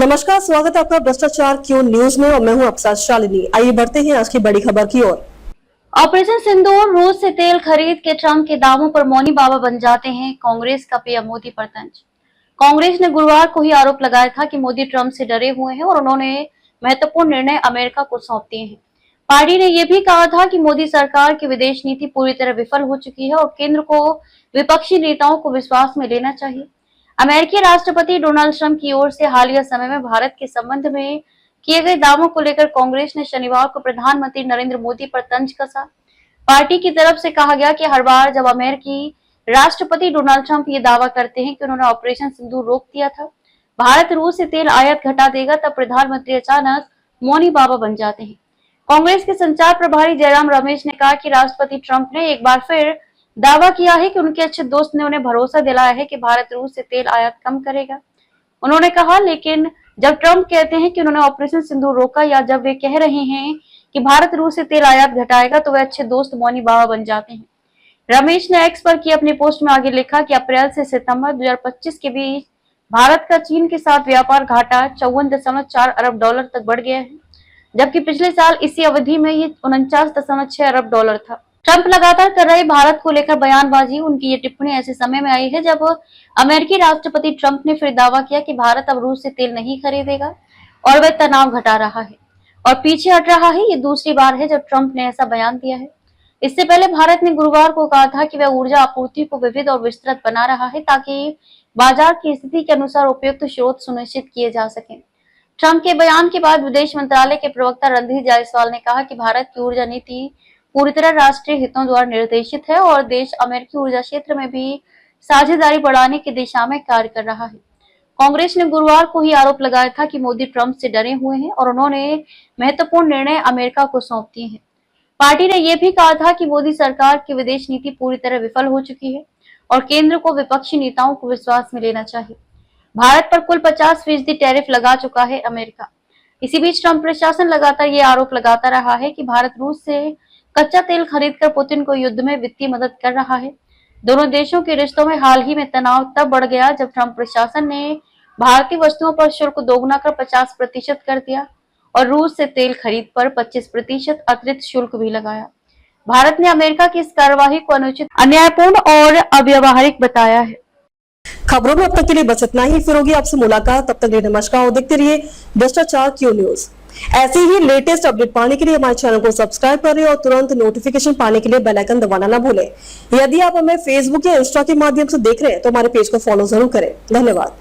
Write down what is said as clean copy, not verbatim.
नमस्कार, स्वागत है आपका भ्रष्टाचार क्यों न्यूज में और मैं हूं अफसार शालिनी। आइए बढ़ते हैं आज की बड़ी खबर की ओर। ऑपरेशन सिंदूर, रूस से तेल खरीद के ट्रंप के दावों पर मौनी बाबा बन जाते हैं। कांग्रेस का पीएम मोदी पर तंज। कांग्रेस ने गुरुवार को ही आरोप लगाया था कि मोदी ट्रंप से डरे हुए हैं और उन्होंने महत्वपूर्ण निर्णय अमेरिका को सौंप दिए हैं। पार्टी ने यह भी कहा था कि मोदी सरकार की विदेश नीति पूरी तरह विफल हो चुकी है और केंद्र को विपक्षी नेताओं को विश्वास में लेना चाहिए। अमेरिकी राष्ट्रपति डोनाल्ड ट्रंप की ओर से हालिया समय में भारत के संबंध में किए गए दावों को लेकर कांग्रेस ने शनिवार को प्रधानमंत्री नरेंद्र मोदी पर तंज कसा। पार्टी की तरफ से कहा गया कि हर बार जब अमेरिकी राष्ट्रपति डोनाल्ड ट्रंप ये दावा करते हैं कि उन्होंने ऑपरेशन सिंदूर रोक दिया था, भारत रूस से तेल आयात घटा देगा, तब प्रधानमंत्री अचानक मौनी बाबा बन जाते हैं। कांग्रेस के संचार प्रभारी जयराम रमेश ने कहा कि राष्ट्रपति ट्रंप ने एक बार फिर दावा किया है कि उनके अच्छे दोस्त ने उन्हें भरोसा दिलाया है कि भारत रूस से तेल आयात कम करेगा। उन्होंने कहा, लेकिन जब ट्रंप कहते हैं कि उन्होंने ऑपरेशन सिंदूर रोका या जब वे कह रहे हैं कि भारत रूस से तेल आयात घटाएगा, तो वे अच्छे दोस्त मौनी बाबा बन जाते हैं। रमेश ने एक्स पर की अपनी पोस्ट में आगे लिखा कि अप्रैल से सितंबर 2025 के बीच भारत का चीन के साथ व्यापार घाटा 54.4 अरब डॉलर तक बढ़ गया है, जबकि पिछले साल इसी अवधि में ये 49.6 अरब डॉलर था। ट्रंप लगातार कर रहे भारत को लेकर बयानबाजी। उनकी ये टिप्पणी ऐसे समय में आई है जब अमेरिकी राष्ट्रपति ट्रंप ने फिर दावा किया कि भारत अब रूस से तेल नहीं खरीदेगा और वह तनाव घटा रहा है और पीछे हट रहा है। ये दूसरी बार है जब ट्रंप ने ऐसा बयान दिया है। इससे पहले भारत ने गुरुवार को कहा था कि वह ऊर्जा आपूर्ति को विविध और विस्तृत बना रहा है ताकि बाजार की स्थिति के अनुसार उपयुक्त स्रोत सुनिश्चित किए जा सकें। ट्रंप के बयान के बाद विदेश मंत्रालय के प्रवक्ता रणधीर जायसवाल ने कहा कि भारत की ऊर्जा नीति पूरी तरह राष्ट्रीय हितों द्वारा निर्देशित है और देश अमेरिकी ऊर्जा क्षेत्र में भी साझेदारी बढ़ाने की दिशा में कार्य कर रहा है। कांग्रेस ने गुरुवार को ही आरोप लगाया था कि मोदी ट्रंप से डरे हुए हैं और उन्होंने महत्वपूर्ण निर्णय अमेरिका को सौंप दिए हैं। पार्टी ने यह भी कहा था कि मोदी सरकार की विदेश नीति पूरी तरह विफल हो चुकी है और केंद्र को विपक्षी नेताओं को विश्वास में लेना चाहिए। भारत पर कुल 50% टैरिफ लगा चुका है अमेरिका। इसी बीच ट्रंप प्रशासन लगातार ये आरोप लगाता रहा है कि भारत रूस से कच्चा तेल खरीदकर पुतिन को युद्ध में वित्तीय मदद कर रहा है। दोनों देशों के रिश्तों में हाल ही में तनाव तब बढ़ गया जब ट्रंप प्रशासन ने भारतीय वस्तुओं पर शुल्क दोगुना कर 50% कर दिया और रूस से तेल खरीद पर 25% अतिरिक्त शुल्क भी लगाया। भारत ने अमेरिका की इस कार्यवाही को अनुचित, अन्यायपूर्ण और अव्यावहारिक बताया है। खबरों में अब तक के लिए बस इतना ही। फिर होगी आपसे मुलाकात, तब तक के लिए नमस्कार और देखते रहिए भ्रष्टाचार क्यों न्यूज। ऐसे ही लेटेस्ट अपडेट पाने के लिए हमारे चैनल को सब्सक्राइब करें और तुरंत नोटिफिकेशन पाने के लिए बेल आइकन दबाना ना भूलें। यदि आप हमें फेसबुक या इंस्टा के माध्यम से देख रहे हैं तो हमारे पेज को फॉलो जरूर करें। धन्यवाद।